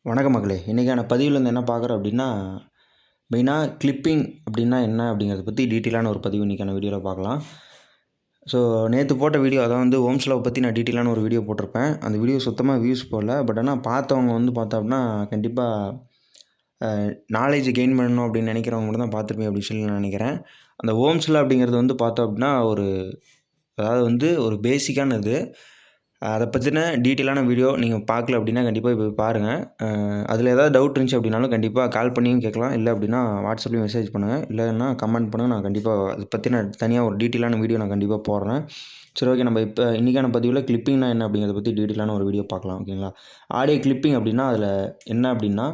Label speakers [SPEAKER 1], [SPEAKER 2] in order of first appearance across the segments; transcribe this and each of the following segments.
[SPEAKER 1] வணக்கம் மக்களே. இன்றைக்கான பதிவில் என்ன பார்க்குறோம் அப்படின்னா, மெயினாக கிளிப்பிங் அப்படின்னா என்ன அப்படிங்கிறத பற்றி டீட்டெயிலான ஒரு பதிவு இன்றைக்கான வீடியோவில் பார்க்கலாம். ஸோ நேற்று போட்ட வீடியோ அதாவது ஹோம்ஸ் லவ் பற்றி நான் டீட்டெயிலான ஒரு வீடியோ போட்டிருப்பேன். அந்த வீடியோ சுத்தமாக வியூஸ் போடல. பட் ஆனால் பார்த்தவங்க பார்த்தோம் அப்படின்னா கண்டிப்பாக நாலேஜ் கெயின் பண்ணணும் அப்படின்னு நினைக்கிறவங்க மட்டும் தான் பார்த்துருப்பேன் அப்படின்னு சொல்லி நான் நினைக்கிறேன். அந்த ஹோம்ஸில் அப்படிங்கிறது பார்த்தோம் அப்படின்னா ஒரு பேசிக்கான இது. அதை பற்றின டீட்டெயிலான வீடியோ நீங்கள் பார்க்கல அப்படின்னா கண்டிப்பாக போய் பாருங்கள். அதில் ஏதாவது டவுட் இருந்துச்சு அப்படின்னாலும் கண்டிப்பாக கால் பண்ணியும் கேட்கலாம். இல்லை அப்படின்னா வாட்ஸ்அப்லேயும் மெசேஜ் பண்ணுங்கள். இல்லைன்னா கமெண்ட் பண்ணுங்கள். நான் கண்டிப்பாக அதை பற்றின தனியாக ஒரு டீட்டெயிலான வீடியோ நான் கண்டிப்பாக போடுறேன். சரி, ஓகே. நம்ம இப்போ இன்றைக்கான பதிவில் கிளிப்பிங்னா என்ன அப்படிங்கிறத பற்றி டீட்டெயிலான ஒரு வீடியோ பார்க்கலாம். ஓகேங்களா? ஆடியோ கிளிப்பிங் அப்படின்னா அதில் என்ன அப்படின்னா,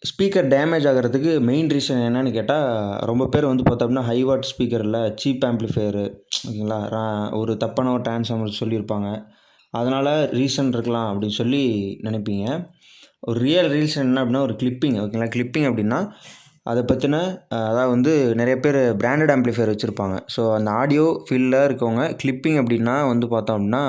[SPEAKER 1] ஸ்பீக்கர் டேமேஜ் ஆகிறதுக்கு மெயின் ரீசன் என்னன்னு கேட்டால், ரொம்ப பேர் பார்த்தோம்னா ஹை வாட் ஸ்பீக்கரில் சீப் ஆம்ப்ளிஃபையரு, ஓகேங்களா, ஒரு தப்பான ஒரு ட்ரான்ஸ்ஃபார்மர் சொல்லியிருப்பாங்க. அதனால் ரீசன் இருக்கலாம் அப்படின்னு சொல்லி நினைப்பீங்க. ஒரு ரியல் ரீசன் என்ன அப்படின்னா ஒரு கிளிப்பிங், ஓகேங்களா. கிளிப்பிங் அப்படின்னா அதை பற்றின நிறைய பேர் பிராண்டட் ஆம்ப்ளிஃபையர் வச்சுருப்பாங்க. ஸோ அந்த ஆடியோ ஃபீல்டில் இருக்கவங்க கிளிப்பிங் அப்படின்னா பார்த்தோம் அப்படின்னா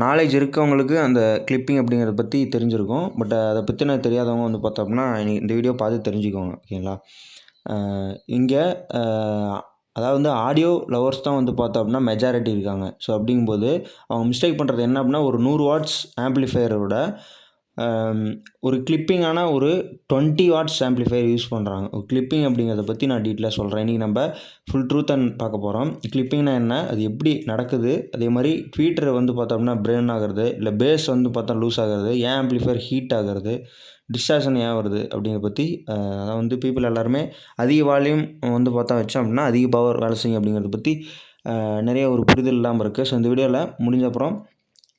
[SPEAKER 1] நாலேஜ் இருக்கவங்களுக்கு அந்த கிளிப்பிங் அப்படிங்கிறத பற்றி தெரிஞ்சிருக்கும். பட் அதை பற்றின தெரியாதவங்க பார்த்தோம் அப்படின்னா இந்த வீடியோ பார்த்து தெரிஞ்சுக்கோங்க, ஓகேங்களா. இங்கே ஆடியோ லவர்ஸ் தான் பார்த்தோம் அப்படின்னா மெஜாரிட்டி இருக்காங்க. ஸோ அப்படிங்கும்போது அவங்க மிஸ்டேக் பண்ணுறது என்ன அப்படின்னா, ஒரு 100 வாட்ஸ் ஆம்ப்ளிஃபையரோட ஒரு கிளிப்பிங்கான ஒரு 20 வாட்ஸ் ஆம்ப்ளிஃபையர் யூஸ் பண்ணுறாங்க. ஒரு கிளிப்பிங் அப்படிங்கிறத பற்றி நான் டீட்டெயிலாக சொல்கிறேன். இன்றைக்கி நம்ம ஃபுல் ட்ரூத் பார்க்க போகிறோம். கிளிப்பிங்னா என்ன, அது எப்படி நடக்குது, அதே மாதிரி ட்வீட்டரை பார்த்தோம்னா பிரேன் ஆகிறது, இல்லை பேஸ் பார்த்தா லூஸ் ஆகிறது, ஏன் ஆம்ப்ளிஃபையர் ஹீட் ஆகிறது, டிஸ்டார்ஷன் ஏன் வருது அப்படிங்கிறத பற்றி பீப்புள் எல்லாருமே அதிக வால்யூம் பார்த்தா வச்சோம் அப்படின்னா அதிக பவர் வேலை செய்யும் அப்படிங்கிறத பற்றி நிறைய ஒரு புரிதல் இல்லாமல் இருக்குது. ஸோ இந்த வீடியோவில் முடிஞ்ச அப்புறம்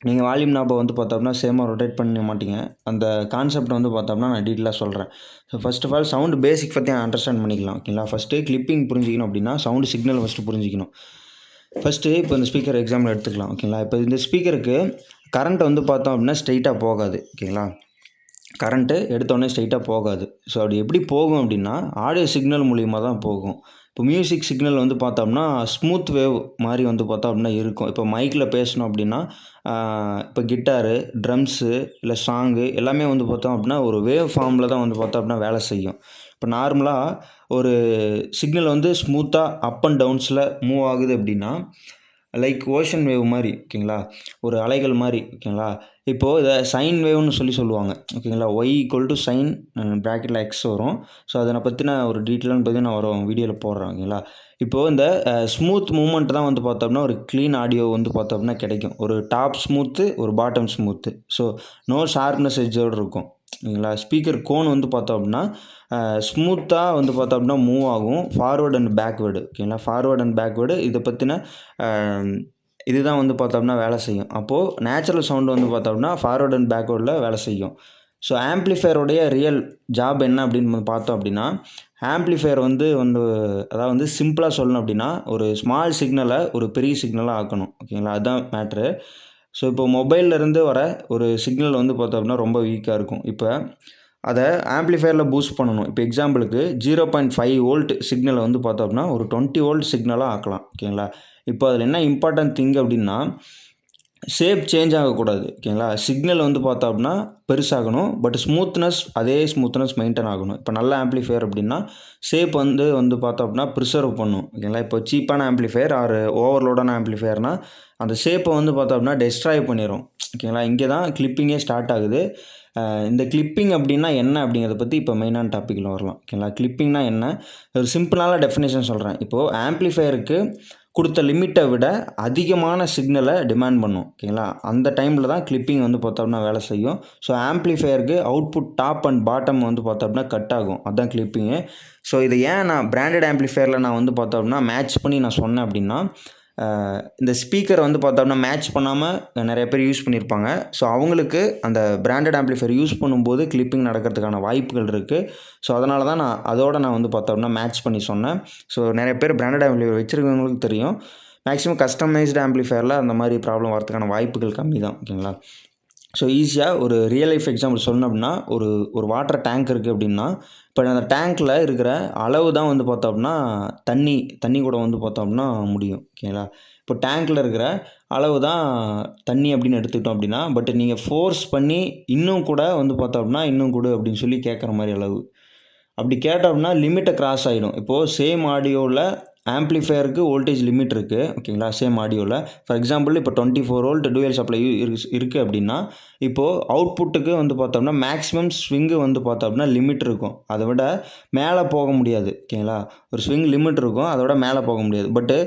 [SPEAKER 1] நீங்கள் வால்யூம் நாப்பை பார்த்தோம்னா சேமாக ரொட்டேட் பண்ண மாட்டீங்க. அந்த கான்செப்ட் பார்த்தோம்னா நான் டீட்டெயிலாக சொல்கிறேன். So first of all sound basic பற்றி அண்டர்ஸ்டாண்ட் பண்ணிக்கலாம், ஓகேங்களா. ஃபஸ்ட்டு கிளிப்பிங் புரிஞ்சிக்கணும் அப்படின்னா சவுண்டு சிக்னல் ஃபஸ்ட்டு புரிஞ்சிக்கணும். ஃபஸ்ட்டு இப்போ இந்த ஸ்பீக்கர் எக்ஸாம்பிள் எடுத்துக்கலாம், ஓகேங்களா. இப்போ இந்த ஸ்பீக்கருக்கு கரண்ட் பார்த்தோம் அப்படின்னா ஸ்ட்ரெயிட்டாக போகாது, ஓகேங்களா. கரண்ட்டு எடுத்தோடனே ஸ்ட்ரெயிட்டாக போகாது. ஸோ அப்படி எப்படி போகும் அப்படின்னா ஆடியோ சிக்னல் மூலியமாக தான் போகும். இப்போ மியூசிக் சிக்னல் பார்த்தோம்னா ஸ்மூத் வேவ் மாதிரி பார்த்தோம் அப்படின்னா இருக்கும். இப்போ மைக்கில் பேசணும் அப்படின்னா இப்போ கிட்டாரு, ட்ரம்ஸு, இல்லை சாங்கு எல்லாமே பார்த்தோம் அப்படின்னா ஒரு வேவ் ஃபார்மில் தான் பார்த்தோம் அப்படின்னா வேலை செய்யும். இப்போ நார்மலாக ஒரு சிக்னல் ஸ்மூத்தாக அப் அண்ட் டவுன்ஸில் மூவ் ஆகுது அப்படின்னா லைக் ஓஷன் வேவ் மாதிரி, ஓகேங்களா, ஒரு அலைகள் மாதிரி, ஓகேங்களா. இப்போது இதை சைன் வேவ்னு சொல்லுவாங்க, ஓகேங்களா. ஒய் ஈக்குவல் டு சைன் ப்ராக்கெட்டில் எக்ஸ் வரும். ஸோ அதை பற்றின ஒரு டீட்டெயிலான பற்றி நான் வரும் வீடியோவில் போடுறேன், ஓகேங்களா. இப்போது இந்த ஸ்மூத் மூமெண்ட் தான் பார்த்தோம்னா ஒரு க்ளீன் ஆடியோ பார்த்தோம்னா கிடைக்கும். ஒரு டாப் ஸ்மூத்து, ஒரு bottom smooth. So no sharpness எட்ஜோடு இருக்கும், ஓகேங்களா. ஸ்பீக்கர் கோன் பார்த்தோம் அப்படின்னா ஸ்மூத்தாக பார்த்தோம் அப்படின்னா மூவ் ஆகும். ஃபார்வேர்டு அண்ட் பேக்வேர்டு, ஓகேங்களா. ஃபார்வேர்டு அண்ட் பேக்வேர்டு இதை பற்றின இதுதான் பார்த்தோம்னா வேலை செய்யும். அப்போது நேச்சுரல் சவுண்டு பார்த்தோம்னா ஃபார்வேர்டு அண்ட் பேக்வேர்டில் வேலை செய்யும். ஸோ ஆம்ப்ளிஃபையருடைய ரியல் ஜாப் என்ன அப்படின்னு பார்த்தோம் அப்படின்னா, ஆம்ப்ளிஃபையர் சிம்பிளாக சொல்லணும் அப்படின்னா ஒரு ஸ்மால் சிக்னலை ஒரு பெரிய சிக்னலாக ஆக்கணும், ஓகேங்களா. அதுதான் மேட்ரு. ஸோ இப்போ மொபைல்லேருந்து வர ஒரு சிக்னல் பார்த்தோம் அப்படின்னா ரொம்ப வீக்காக இருக்கும். இப்போ அதை ஆம்ப்ளிஃபையரில் பூஸ்ட் பண்ணணும். இப்போ எக்ஸாம்பிளுக்கு 0.5 வோல்ட் சிக்னலை பார்த்தோம் அப்படின்னா ஒரு 20 வோல்ட் சிக்னலாக ஆக்கலாம், ஓகேங்களா. இப்போ அதில் என்ன இம்பார்ட்டன்ட் திங் அப்படின்னா ஷேப் சேஞ்ச் ஆகக்கூடாது, ஓகேங்களா. சிக்னல் பார்த்தோம் அப்படின்னா பெருசாகணும், பட் ஸ்மூத்னஸ் அதே ஸ்மூத்னஸ் மெயின்டைன் ஆகணும். இப்போ நல்ல ஆம்ப்ளிஃபையர் அப்படின்னா ஷேப் பார்த்தோம் அப்படின்னா ப்ரிசர்வ் பண்ணும், ஓகேங்களா. இப்போ சீப்பான ஆம்ப்ளிஃபையர் ஆர் ஓவர்லோடான ஆம்ப்ளிஃபையர்னால் அந்த ஷேப்பை பார்த்தோம் அப்படின்னா டெஸ்ட்ராய் பண்ணிடும், ஓகேங்களா. இங்கே தான் கிளிப்பிங்கே ஸ்டார்ட் ஆகுது. இந்த கிளிப்பிங் அப்படின்னா என்ன அப்படிங்கிறத பற்றி இப்போ மெயினான டாப்பிக்கில் வரலாம், ஓகேங்களா. கிளிப்பிங்னா என்ன, ஒரு சிம்பிளான டெஃபினேஷன் சொல்கிறேன். இப்போது ஆம்ப்ளிஃபையருக்கு கொடுத்த லிமிட்டை விட அதிகமான சிக்னலை டிமாண்ட் பண்ணும், ஓகேங்களா. அந்த டைமில் தான் கிளிப்பிங் பார்த்தோம்னா வேலை செய்யும். ஸோ ஆம்ப்ளிஃபையருக்கு அவுட்புட் டாப் அண்ட் பாட்டம் பார்த்தோம் அப்படின்னா கட் ஆகும், அதுதான் கிளிப்பிங்கு. ஸோ இதை ஏன் நான் பிராண்டட் ஆம்ப்ளிஃபையரில் நான் பார்த்தோம் அப்படின்னா மேட்ச் பண்ணி நான் சொன்னேன் அப்படின்னா, இந்த ஸ்பீக்கர் பார்த்தோம்னா மேட்ச் பண்ணாமல் நிறைய பேர் யூஸ் பண்ணியிருப்பாங்க. ஸோ அவங்களுக்கு அந்த பிராண்டட் ஆம்ப்ளிஃபையர் யூஸ் பண்ணும்போது கிளிப்பிங் நடக்கிறதுக்கான வாய்ப்புகள் இருக்குது. ஸோ அதனால தான் நான் பார்த்தோம்னா மேட்ச் பண்ணி சொன்னேன். ஸோ நிறைய பேர் பிராண்டட் ஆம்ப்ளிஃபையர் வச்சுருக்கவங்களுக்கு தெரியும். மேக்ஸிமம் கஸ்டமைஸ்டு ஆம்ப்ளிஃபையரில் அந்த மாதிரி ப்ராப்ளம் வரதுக்கான வாய்ப்புகள் கம்மி தான், ஓகேங்களா. ஸோ ஈஸியாக ஒரு ரியல் லைஃப் எக்ஸாம்பிள் சொல்லணும் அப்படின்னா ஒரு வாட்டர் டேங்க் இருக்குது அப்படின்னா, இப்போ அந்த டேங்க்கில் இருக்கிற அளவு தான் பார்த்தோம் அப்படின்னா தண்ணி கூட பார்த்தோம் அப்படின்னா முடியும், ஓகேங்களா. இப்போ டேங்க்கில் இருக்கிற அளவு தான் தண்ணி அப்படின்னு எடுத்துக்கிட்டோம் அப்படின்னா, பட் நீங்கள் ஃபோர்ஸ் பண்ணி இன்னும் கூட வந்து பார்த்தோம் அப்படின்னா, இன்னும் கொடு அப்படின்னு சொல்லி கேட்குற மாதிரி அளவு. அப்படி கேட்டோம் அப்படின்னா லிமிட்டை கிராஸ் ஆகிடும். இப்போது சேம் ஆடியோவில் ஆம்ப்ளிஃபையருக்கு வோல்டேஜ் லிமிட் இருக்குது ஓகேங்களா, சேம் ஆடியோவில். ஃபார் எக்ஸாம்பிள் இப்போ 24 வோல்ட் டூயல் சப்ளை இருக்குது அப்படின்னா, இப்போது அவுட்புட்டுக்கு வந்து பார்த்தோம்னா மேக்ஸிமம் ஸ்விங்கு வந்து பார்த்தோம் அப்படின்னா லிமிட் இருக்கும். அதை விட மேலே போக முடியாது ஓகேங்களா. ஒரு ஸ்விங் லிமிட் இருக்கும், அதை விட மேலே போக முடியாது. பட்டு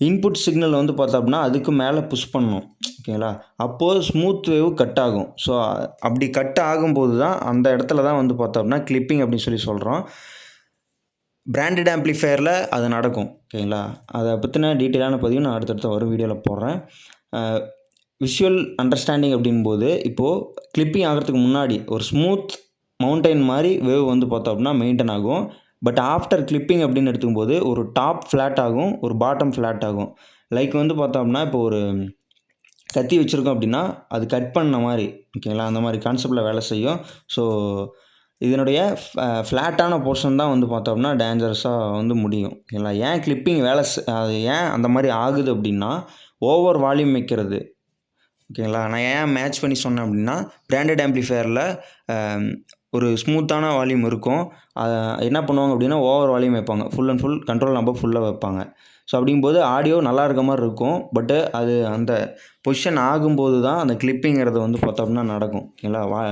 [SPEAKER 1] இன்புட் சிக்னல் வந்து பார்த்தோம் அப்படின்னா அதுக்கு மேலே புஷ் பண்ணணும் ஓகேங்களா. அப்போது ஸ்மூத் வேவ் கட் ஆகும். ஸோ அப்படி கட் ஆகும்போது தான் அந்த இடத்துல தான் வந்து பார்த்தோம் அப்படின்னா கிளிப்பிங் அப்படின்னு சொல்லி சொல்கிறோம். பிராண்டட் ஆம்ப்ளிஃபையரில் அது நடக்கும் ஓகேங்களா. அதை பற்றின டீட்டெயிலான பதிவு நான் அடுத்தடுத்த வரும் வீடியோவில் போடுறேன். விஷுவல் அண்டர்ஸ்டாண்டிங் அப்படின்போது இப்போது கிளிப்பிங் ஆகிறதுக்கு முன்னாடி ஒரு ஸ்மூத் மவுண்டைன் மாதிரி வேவ் வந்து பார்த்தோம் அப்படின்னா மெயின்டைன் ஆகும். பட் ஆஃப்டர் கிளிப்பிங் அப்படின்னு எடுத்துக்கும்போது ஒரு டாப் ஃப்ளாட் ஆகும், ஒரு பாட்டம் ஃப்ளாட் ஆகும். லைக் வந்து பார்த்தோம் அப்படின்னா இப்போ ஒரு கத்தி வச்சுருக்கோம் அப்படின்னா அது கட் பண்ண மாதிரி ஓகேங்களா, அந்த மாதிரி கான்செப்டில் வேலை செய்யும். ஸோ இதனுடைய ஃப்ளாட்டான போர்ஷன் தான் வந்து பார்த்தோம்னா டேஞ்சரஸாக வந்து முடியும் ஓகேங்களா. ஏன் கிளிப்பிங் அது ஏன் அந்த மாதிரி ஆகுது அப்படின்னா ஓவர் வால்யூம் வைக்கிறது ஓகேங்களா. நான் ஏன் மேட்ச் பண்ணி சொன்னேன் அப்படின்னா பிராண்டட் ஆம்ப்ளிஃபையரில் ஒரு ஸ்மூத்தான வால்யூம் இருக்கும். என்ன பண்ணுவாங்க அப்படின்னா ஓவர் வால்யூம் வைப்பாங்க, full and full control number ஃபுல்லாக வைப்பாங்க. ஸோ அப்படிங்கும்போது ஆடியோ நல்லா இருக்க மாதிரி இருக்கும். பட்டு அது அந்த பொசிஷன் ஆகும்போது தான் அந்த கிளிப்பிங்கிறது வந்து பார்த்தோம்னா நடக்கும் ஓகேங்களா.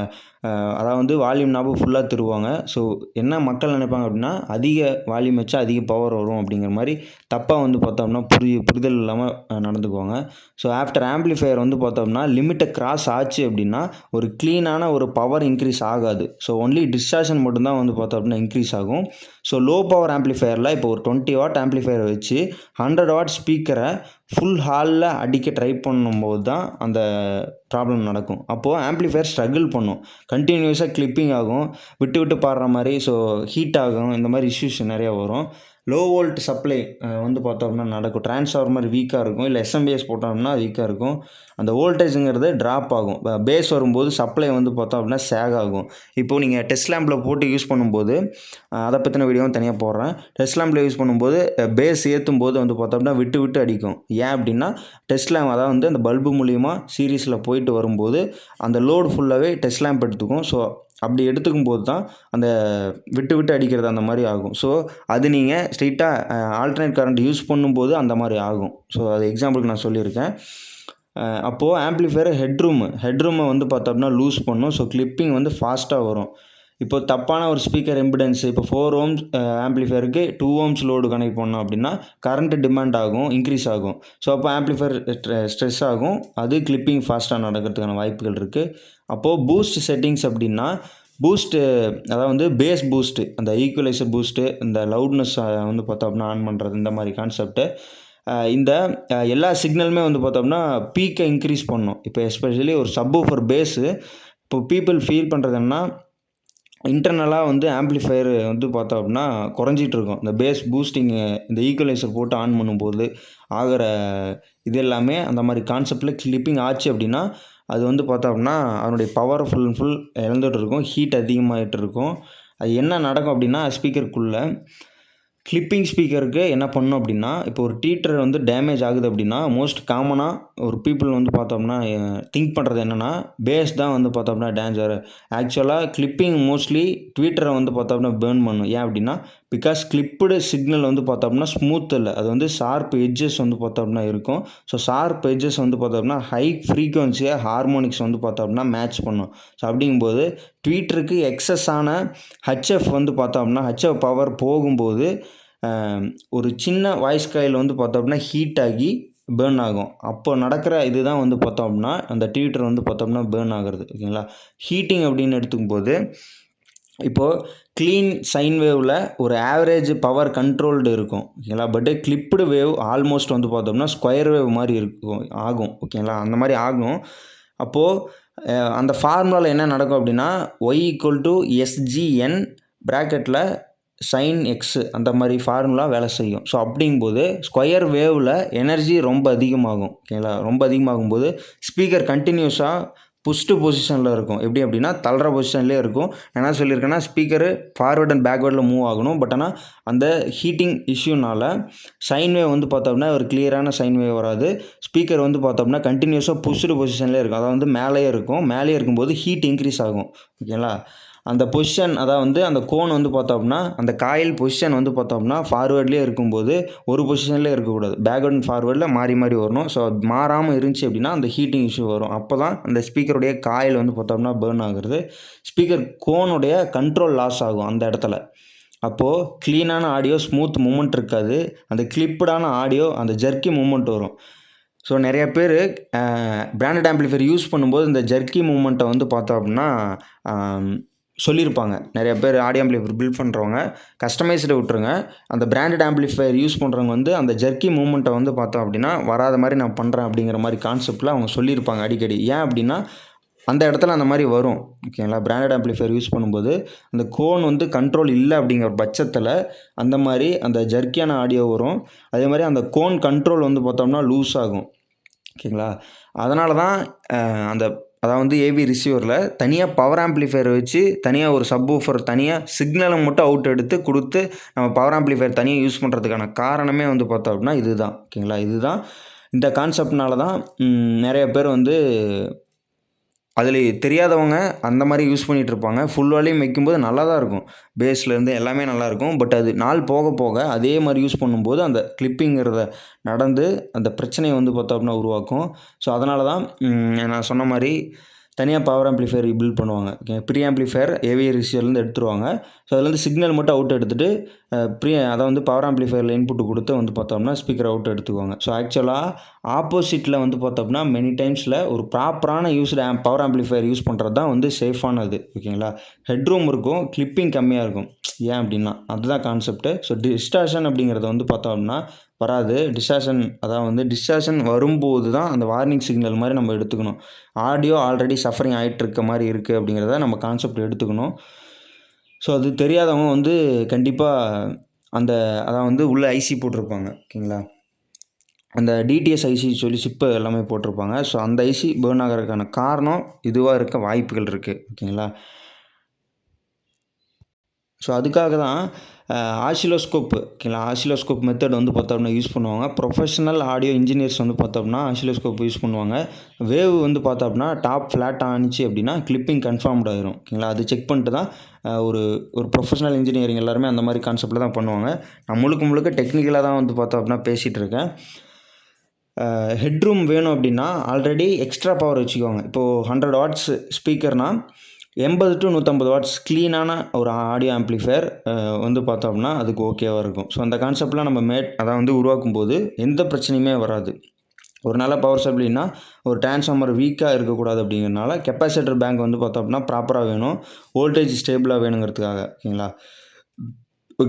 [SPEAKER 1] அதாவது வந்து வால்யூம் நாபு ஃபுல்லாக திருவாங்க. ஸோ என்ன மக்கள் நினைப்பாங்க அப்படின்னா அதிக வால்யூம் வச்சா அதிக பவர் வரும் அப்படிங்கிற மாதிரி தப்பாக வந்து பார்த்தோம்னா புரிதல் இல்லாமல் நடந்துக்குவாங்க. ஸோ ஆஃப்டர் ஆம்ப்ளிஃபையர் வந்து பார்த்தோம்னா லிமிட்டை கிராஸ் ஆச்சு அப்படின்னா ஒரு க்ளீனான ஒரு பவர் இன்க்ரீஸ் ஆகாது. ஸோ ஒன்லி டிஸ்டார்ஷன் மட்டும்தான் வந்து பார்த்தோம் அப்படின்னா இன்க்ரீஸ் ஆகும். ஸோ லோ பவர் ஆம்ப்ளிஃபையரில் இப்போ ஒரு 20 வாட் ஆம்ப்ளிஃபையரை வச்சு 100 வாட் ஸ்பீக்கரை ஃபுல் ஹாலில் அடிக்க ட்ரை பண்ணும்போது தான் அந்த ப்ராப்ளம் நடக்கும். அப்போது ஆம்ப்ளிஃபையர் ஸ்ட்ரகிள் பண்ணும், கண்டினியூஸாக கிளிப்பிங் ஆகும், விட்டு விட்டு பாடுற மாதிரி, ஸோ ஹீட் ஆகும், இந்த மாதிரி இஷ்யூஸ் நிறையா வரும். லோ வோல்ட் சப்ளை வந்து பார்த்தோம்னா நடக்கும். டிரான்ஸ்ஃபார்மர் வீக்காக இருக்கும், இல்லை எஸ்எம்பிஎஸ் போட்டோம்னா வீக்காக இருக்கும். அந்த வோல்டேஜுங்கிறது ட்ராப் ஆகும். பேஸ் வரும்போது சப்ளை வந்து பார்த்தோம் அப்படின்னா சேக் ஆகும். இப்போது நீங்கள் டெஸ்ட் லேம்பில் போட்டு யூஸ் பண்ணும்போது அதை பற்றின வீடியோவும் தனியாக போடுறேன். டெஸ்ட் லேம்பில் யூஸ் பண்ணும்போது பேஸ் ஏற்றும் போது வந்து பார்த்தோம் அப்படின்னா விட்டு விட்டு அடிக்கும். ஏன் அப்படின்னா டெஸ்ட் லேம்ப் அதாவது வந்து அந்த பல்பு மூலிமா சீரீஸில் போயிட்டு வரும்போது அந்த லோடு ஃபுல்லாகவே டெஸ்ட் லேம்ப் எடுத்துக்கும். ஸோ அப்படி எடுத்துக்கும் போது தான் அந்த விட்டு விட்டு அடிக்கிறது அந்த மாதிரி ஆகும். ஸோ அது நீங்கள் ஸ்ட்ரெயிட்டாக ஆல்டர்னேட் கரண்ட் யூஸ் பண்ணும்போது அந்த மாதிரி ஆகும். ஸோ அது எக்ஸாம்பிளுக்கு நான் சொல்லியிருக்கேன். அப்போது ஆம்ப்ளிஃபையர் ஹெட்ரூமை வந்து பார்த்தோம்னா லூஸ் பண்ணும். ஸோ கிளிப்பிங் வந்து ஃபாஸ்ட்டாக வரும். இப்போ தப்பான ஒரு ஸ்பீக்கர் இம்பிடன்ஸ் இப்போ 4 ohms ஆம்ப்ளிஃபையருக்கு 2 ohms லோடு கனெக்ட் பண்ணோம் அப்படின்னா கரண்ட்டு டிமாண்ட் ஆகும், இன்க்ரீஸ் ஆகும். ஸோ அப்போ ஆம்ப்ளிஃபையர் ஸ்ட்ரெஸ் ஆகும், அது கிளிப்பிங் ஃபாஸ்ட்டாக நடக்கிறதுக்கான வாய்ப்புகள் இருக்குது. அப்போது பூஸ்ட் செட்டிங்ஸ் அப்படின்னா அதாவது வந்து பேஸ் பூஸ்ட்டு, அந்த ஈக்குவலைசர் பூஸ்ட்டு, இந்த லவுட்னஸ் வந்து பார்த்தோம் அப்படின்னா ஆன் பண்ணுறது, இந்த மாதிரி கான்செப்ட்டு இந்த எல்லா சிக்னலுமே வந்து பார்த்தோம்னா பீக்கை இன்க்ரீஸ் பண்ணும். இப்போ எஸ்பெஷலி ஒரு சப்வூஃபர் பேஸு இப்போ பீப்புள் ஃபீல் பண்ணுறது என்னன்னா இன்டர்னலாக வந்து ஆம்ப்ளிஃபையர் வந்து பார்த்தோம் அப்படின்னா குறைஞ்சிட்டு இருக்கும். இந்த பேஸ் பூஸ்டிங்கு இந்த ஈக்குவலைசர் போட்டு ஆன் பண்ணும்போது ஆகிற இது எல்லாமே அந்த மாதிரி கான்செப்டில் கிளிப்பிங் ஆச்சு அப்படின்னா அது வந்து பார்த்தோம் அப்படின்னா அதனுடைய பவர் ஃபுல் அண்ட் ஃபுல் இழந்துகிட்டு இருக்கும், ஹீட் அதிகமாகிட்டு இருக்கும். அது என்ன நடக்கும் அப்படின்னா ஸ்பீக்கருக்குள்ளே கிளிப்பிங் ஸ்பீக்கருக்கு என்ன பண்ணணும் அப்படின்னா இப்போ ஒரு ட்வீட்டர் வந்து டேமேஜ் ஆகுது அப்படின்னா மோஸ்ட் காமனாக ஒரு பீப்புள் வந்து பார்த்தோம்னா திங்க் பண்ணுறது என்னென்னா பேஸ் தான் வந்து பார்த்தோம்னா டேஞ்சர். ஆக்சுவலாக கிளிப்பிங் மோஸ்ட்லி ட்வீட்டரை வந்து பார்த்தோம்னா பேர்ன் பண்ணும். ஏன் அப்படின்னா பிகாஸ் கிளிப்புடு சிக்னல் வந்து பார்த்தோம்னா ஸ்மூத் இல்லை, அது வந்து ஷார்ப் எட்ஜஸ் வந்து பார்த்தோம்னா இருக்கும். ஸோ ஷார்ப் எட்ஜஸ் வந்து பார்த்தோம்னா ஹை ஃப்ரீக்குவன்சியாக ஹார்மோனிக்ஸ் வந்து பார்த்தோம்னா மேட்ச் பண்ணும். ஸோ அப்படிங்கும்போது ட்வீட்டருக்கு எக்ஸஸான ஹெச்எஃப் வந்து பார்த்தோம்னா ஹெச்எஃப் பவர் போகும்போது ஒரு சின்ன வாய்ஸ் காயில் வந்து பார்த்தோம் அப்படின்னா ஹீட் ஆகி பேர்ன் ஆகும். அப்போ நடக்கிற இதுதான் வந்து பார்த்தோம் அப்படின்னா அந்த ட்வீட்டர் வந்து பார்த்தோம்னா பேர்ன் ஆகிறது ஓகேங்களா. ஹீட்டிங் அப்படின்னு எடுத்துக்கும்போது இப்போது க்ளீன் சைன் வேவில் ஒரு ஆவரேஜ் பவர் கண்ட்ரோல்டு இருக்கும் ஓகேங்களா. பட்டு கிளிப்டு வேவ் ஆல்மோஸ்ட் வந்து பார்த்தோம்னா ஸ்கொயர் வேவ் மாதிரி ஆகும் ஓகேங்களா, அந்த மாதிரி ஆகும். அப்போது அந்த ஃபார்முலாவில் என்ன நடக்கும் அப்படின்னா y = SGN ப்ராக்கெட்டில் சைன் எக்ஸு அந்த மாதிரி ஃபார்முலா வேலை செய்யும். ஸோ அப்படிங்கும்போது ஸ்கொயர் வேவில் எனர்ஜி ரொம்ப அதிகமாகும் ஓகேங்களா. ரொம்ப அதிகமாகும்போது ஸ்பீக்கர் கண்டினியூஸாக புஷ்டு பொசிஷனில் இருக்கும். எப்படி அப்படின்னா தள்ளுற பொசிஷன்லேயே இருக்கும். நான் என்ன சொல்லியிருக்கேன்னா ஸ்பீக்கரு ஃபார்வர்ட் அண்ட் பேக்வேர்டில் மூவ் ஆகணும். பட் ஆனால் அந்த ஹீட்டிங் இஷ்யூனால் சைன் வேவ் வந்து பார்த்தோம்னா ஒரு கிளியரான சைன் வேவ் வராது. ஸ்பீக்கர் வந்து பார்த்தோம்னா கண்டினியூஸாக புஷ்டு பொசிஷன்லேயே இருக்கும். அதாவது வந்து மேலேயே இருக்கும். மேலேயே இருக்கும்போது ஹீட் இன்க்ரீஸ் ஆகும். ஓகேங்களா? அந்த பொசிஷன் அதாவது வந்து அந்த கோன் வந்து பார்த்தோம்னா அந்த காயில் பொசிஷன் வந்து பார்த்தோம்னா ஃபார்வேர்ட்லேயே இருக்கும்போது ஒரு பொசிஷன்லேயே இருக்கக்கூடாது. பேக்வேர்ட் அண்ட் ஃபார்வேர்டில் மாறி மாறி வரணும். ஸோ அது மாறாமல் இருந்துச்சு அப்படின்னா அந்த ஹீட்டிங் இஷ்யூ வரும். அப்போ தான் அந்த ஸ்பீக்கருடைய காயில் வந்து பார்த்தோம்னா பர்ன் ஆகுறது. ஸ்பீக்கர் கோனுடைய கண்ட்ரோல் லாஸ் ஆகும் அந்த இடத்துல. அப்போது க்ளீனான ஆடியோ, ஸ்மூத் மூமெண்ட் இருக்காது. அந்த கிளிப்டான ஆடியோ, அந்த ஜர்க்கி மூமெண்ட் வரும். ஸோ நிறைய பேர் பிராண்டட் ஆம்பிளிஃபையர் யூஸ் பண்ணும்போது இந்த ஜர்க்கி மூமெண்ட்டை வந்து பார்த்தோம் அப்படின்னா சொல்லியிருப்பாங்க. நிறைய பேர் ஆடியோ ஆம்பிளிஃபையர் பில்ட் பண்ணுறவங்க கஸ்டமைஸ்டு விட்டுருங்க. அந்த பிராண்டட் ஆம்பிளிஃபையர் யூஸ் பண்ணுறவங்க வந்து அந்த ஜர்க்கி மூமெண்ட்டை வந்து பார்த்தோம் அப்படின்னா வராத மாதிரி நான் பண்ணுறேன் அப்படிங்கிற மாதிரி கான்செப்டில் அவங்க சொல்லியிருப்பாங்க அடிக்கடி. ஏன் அப்படின்னா அந்த இடத்துல அந்த மாதிரி வரும். ஓகேங்களா? பிராண்டட் ஆம்பிளிஃபையர் யூஸ் பண்ணும்போது அந்த கோன் வந்து கண்ட்ரோல் இல்லை அப்படிங்கிற பட்சத்தில் அந்த மாதிரி அந்த ஜர்க்கியான ஆடியோ வரும். அதே மாதிரி அந்த கோன் கண்ட்ரோல் வந்து பார்த்தோம்னா லூஸ் ஆகும். ஓகேங்களா? அதனால தான் அந்த அதாவது வந்து ஏவி ரிசீவரில் தனியாக பவர் ஆம்பிளிஃபையர் வச்சு தனியாக ஒரு சப்வூஃபர் தனியாக சிக்னலை மட்டும் அவுட் எடுத்து கொடுத்து நம்ம பவர் ஆம்பிளிஃபையர் தனியாக யூஸ் பண்ணுறதுக்கான காரணமே வந்து பார்த்தோம் அப்படின்னா இதுதான். ஓகேங்களா? இதுதான் இந்த கான்செப்ட்னால தான் நிறைய பேர் வந்து அதில் தெரியாதவங்க அந்த மாதிரி யூஸ் பண்ணிகிட்ருப்பாங்க. ஃபுல் வால்யூம் வைக்கும்போது நல்லா தான் இருக்கும். பேஸ்லேருந்து எல்லாமே நல்லாயிருக்கும். பட் அது நாள் போக போக அதே மாதிரி யூஸ் பண்ணும்போது அந்த கிளிப்பிங்கிறத நடந்து அந்த பிரச்சனையை வந்து பார்த்தோம் அப்படின்னா உருவாக்கும். ஸோ அதனால தான் நான் சொன்ன மாதிரி தனியாக பவர் ஆம்பிளிஃபையர் பில்ட் பண்ணுவாங்க. ஓகே, ப்ரீ ஆம்பிளிஃபையர் ஏவி ரிசீவர்லேருந்து எடுத்துருவாங்க. ஸோ அதுலேருந்து சிக்னல் மட்டும் அவுட் எடுத்துகிட்டு அதை வந்து பவர் ஆம்பிளிஃபையரில் இன்புட்டு கொடுத்து வந்து பார்த்தோம்னா ஸ்பீக்கர் அவுட் எடுத்துக்குவாங்க. ஸோ ஆக்சுவலாக ஆப்போசிட்டில் வந்து பார்த்தோம்னா மெனி டைம்ஸில் ஒரு ப்ராப்பரான யூஸ்டு பவர் ஆம்பிளிஃபையர் யூஸ் பண்ணுறது தான் வந்து சேஃபானது. ஓகேங்களா? ஹெட்ரூம் இருக்கும், கிளிப்பிங் கம்மியாக இருக்கும். ஏன் அப்படின்னா அதுதான் கான்செப்ட்டு. ஸோ டிஸ்டார்ஷன் அப்படிங்கிறத வந்து பார்த்தோம் அப்படின்னா வராது. டிஸ்டார்ஷன் வரும்போது தான் அந்த வார்னிங் சிக்னல் மாதிரி நம்ம எடுத்துக்கணும். ஆடியோ ஆல்ரெடி சஃபரிங் ஆகிட்டுருக்க மாதிரி இருக்குது அப்படிங்கிறத நம்ம கான்செப்ட் எடுத்துக்கணும். ஸோ அது தெரியாதவங்க வந்து கண்டிப்பாக உள்ள ஐசி போட்டிருப்பாங்க. ஓகேங்களா? அந்த டிடிஎஸ் ஐசி சொல்லி சிப்பு எல்லாமே போட்டிருப்பாங்க. ஸோ அந்த ஐசி பர்ன் ஆகிறதுக்கான காரணம் இதுவாக இருக்க வாய்ப்புகள் இருக்குது. ஓகேங்களா? ஸோ அதுக்காக தான் ஆசிலோஸ்கோப்பு. ஓகேங்களா? ஆசிலோஸ்கோப் மெத்தட் வந்து பார்த்தோம்னா யூஸ் பண்ணுவாங்க. ப்ரொஃபஷனல் ஆடியோ இன்ஜினியர்ஸ் வந்து பார்த்தோம்னா ஆசிலோஸ்கோப் யூஸ் பண்ணுவாங்க. வேவ் வந்து பார்த்தோம்னா டாப் ஃப்ளாட் ஆனிச்சு அப்படின்னா கிளிப்பிங் கன்ஃபார்ம்டு ஆயிரும். ஓகேங்களா? அது செக் பண்ணிட்டு தான் ஒரு ப்ரொஃபஷனல் இன்ஜினியரிங் எல்லாருமே அந்த மாதிரி கான்செப்டில் தான் பண்ணுவாங்க. நான் முழுக்க டெக்னிக்கலாக தான் வந்து பார்த்தோம் அப்படின்னா பேசிகிட்டு இருக்கேன். ஹெட்ரூம் வேணும் அப்படின்னா ஆல்ரெடி எக்ஸ்ட்ரா பவர் வச்சுக்குவாங்க. இப்போது 100 வாட்ஸ் ஸ்பீக்கர்னால் 80 to 150 வாட்ஸ் க்ளீனான ஒரு ஆடியோ ஆம்பிளிஃபையர் வந்து பார்த்தோம்னா அதுக்கு ஓகேவாக இருக்கும். ஸோ அந்த கான்செப்ட்லாம் நம்ம உருவாக்கும்போது எந்த பிரச்சனையுமே வராது. ஒரு நல்ல பவர் சப்ளைனா ஒரு டிரான்ஸ்ஃபார்மர் வீக்காக இருக்கக்கூடாது அப்படிங்கிறனால கெப்பாசிட்டர் பேங்க் வந்து பார்த்தோம்னா ப்ராப்பராக வேணும். வோல்டேஜ் ஸ்டேபிளாக வேணுங்கிறதுக்காக. ஓகேங்களா?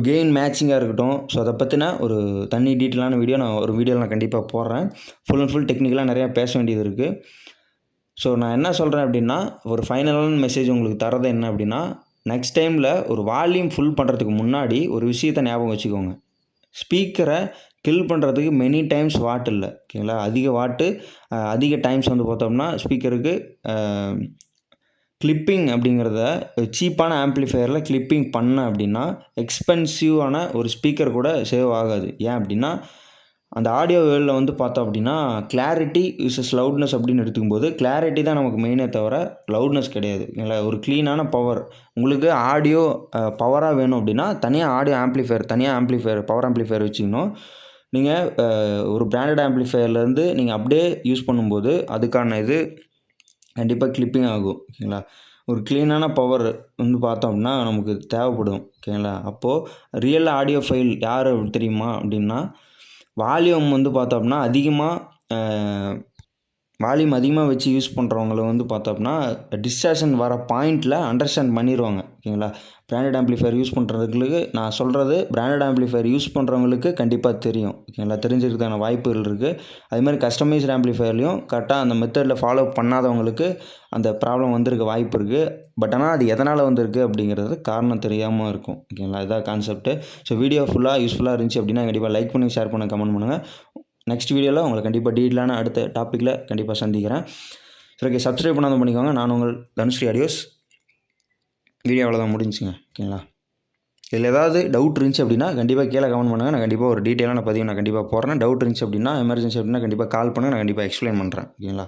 [SPEAKER 1] கெயின் மேட்சிங்காக இருக்கட்டும். ஸோ அதை பற்றின ஒரு தனி டீட்டெயிலான வீடியோ நான் ஒரு வீடியோவில் நான் கண்டிப்பாக போடுறேன். ஃபுல் அண்ட் ஃபுல் டெக்னிக்கலாக நிறையா பேச வேண்டியது இருக்குது. ஸோ நான் என்ன சொல்கிறேன் அப்படின்னா ஒரு ஃபைனலான மெசேஜ் உங்களுக்கு தரது என்ன அப்படின்னா நெக்ஸ்ட் டைமில் ஒரு வால்யூம் ஃபுல் பண்ணுறதுக்கு முன்னாடி ஒரு விஷயத்தை ஞாபகம் வச்சுக்கோங்க. ஸ்பீக்கரை கில் பண்ணுறதுக்கு மெனி டைம்ஸ் வாட் இல்லை. ஓகேங்களா? அதிக வாட்டு அதிக டைம்ஸ் வந்து பார்த்தோம்னா ஸ்பீக்கருக்கு கிளிப்பிங் அப்படிங்கிறத சீப்பான ஆம்பிளிஃபையரில் கிளிப்பிங் பண்ண அப்படின்னா எக்ஸ்பென்சிவான ஒரு ஸ்பீக்கர் கூட சேவ் ஆகாது. ஏன் அப்படின்னா அந்த ஆடியோ வேவ்ல வந்து பார்த்தோம் அப்படின்னா கிளாரிட்டி விசஸ் லவுட்னஸ் அப்படின்னு எடுத்துக்கும்போது கிளாரிட்டி தான் நமக்கு மெயினே தவிர லவுட்னஸ் கிடையாது. இல்லை, ஒரு க்ளீனான பவர் உங்களுக்கு ஆடியோ பவராக வேணும் அப்படின்னா தனியாக ஆடியோ ஆம்பிளிஃபையர் பவர் ஆம்பிளிஃபையர் வச்சுக்கணும். நீங்கள் ஒரு பிராண்டட் ஆம்பிளிஃபையர்லேருந்து நீங்கள் அப்படியே யூஸ் பண்ணும்போது அதுக்கான இது கண்டிப்பாக கிளிப்பிங் ஆகும். ஓகேங்களா? ஒரு க்ளீனான பவர் வந்து பார்த்தோம் அப்படின்னா நமக்கு தேவைப்படும். ஓகேங்களா? அப்போது ரியல் ஆடியோ ஃபைல் யார் தெரியுமா அப்படின்னா வால்யூம் வந்து பார்த்தோம்னா வால்யூம் அதிகமாக வச்சு யூஸ் பண்ணுறவங்கள வந்து பார்த்தோம்னா டிஸ்டார்ஷன் வர பாயிண்டில் அண்டர்ஸ்டாண்ட் பண்ணிடுவாங்க. ஓகேங்களா? பிராண்டட் ஆம்பிளிஃபையர் யூஸ் பண்ணுறதுக்கு நான் சொல்கிறது பிராண்டட் ஆம்பிளிஃபையர் யூஸ் பண்ணுறவங்களுக்கு கண்டிப்பாக தெரியும். ஓகேங்களா? தெரிஞ்சுக்கிறதுக்கான வாய்ப்புகள் இருக்குது. அதுமாதிரி கஸ்டமைஸ்டு ஆம்பிளிஃபையர்லையும் கரெக்டாக அந்த மெத்தடில் ஃபாலோ பண்ணாதவங்களுக்கு அந்த ப்ராப்ளம் வந்திருக்க வாய்ப்பு இருக்குது. பட் ஆனால் அது எதனால் வந்திருக்கு அப்படிங்கிறது காரணம் தெரியாமல் இருக்கும். ஓகேங்களா? இதுதான் கான்செப்ட்டு. ஸோ வீடியோ ஃபுல்லாக யூஸ்ஃபுல்லாக இருந்துச்சு அப்படின்னா கண்டிப்பாக லைக் பண்ணி ஷேர் பண்ண கமெண்ட் பண்ணுங்கள். நெக்ஸ்ட் வீடியோவில் உங்களை கண்டிப்பாக டீட்டெயிலான அடுத்த டாப்பிக்கில் கண்டிப்பாக சந்திக்கிறேன். சரி ஓகே, சப்ஸ்கிரைப் பண்ணாத பண்ணிக்கோங்க. நான் உங்கள் தனுஸ்ரீ ஆடியோஸ். வீடியோ அவ்வளோதான், முடிஞ்சுங்க. ஓகேங்களா? இதில் ஏதாவது டவுட் இருந்துச்சு அப்படின்னா கண்டிப்பாக கீழே கமெண்ட் பண்ணுங்கள். நான் கண்டிப்பாக ஒரு டீட்டெயிலான பதிவு நான் கண்டிப்பாக போடுறேன். டவுட் இருந்துச்சு அப்படின்னா, எமர்ஜென்சி அப்படின்னா கண்டிப்பாக கால் பண்ணுங்கள். நான் கண்டிப்பாக எக்ஸ்பிளைன் பண்ணுறேன். ஓகேங்களா?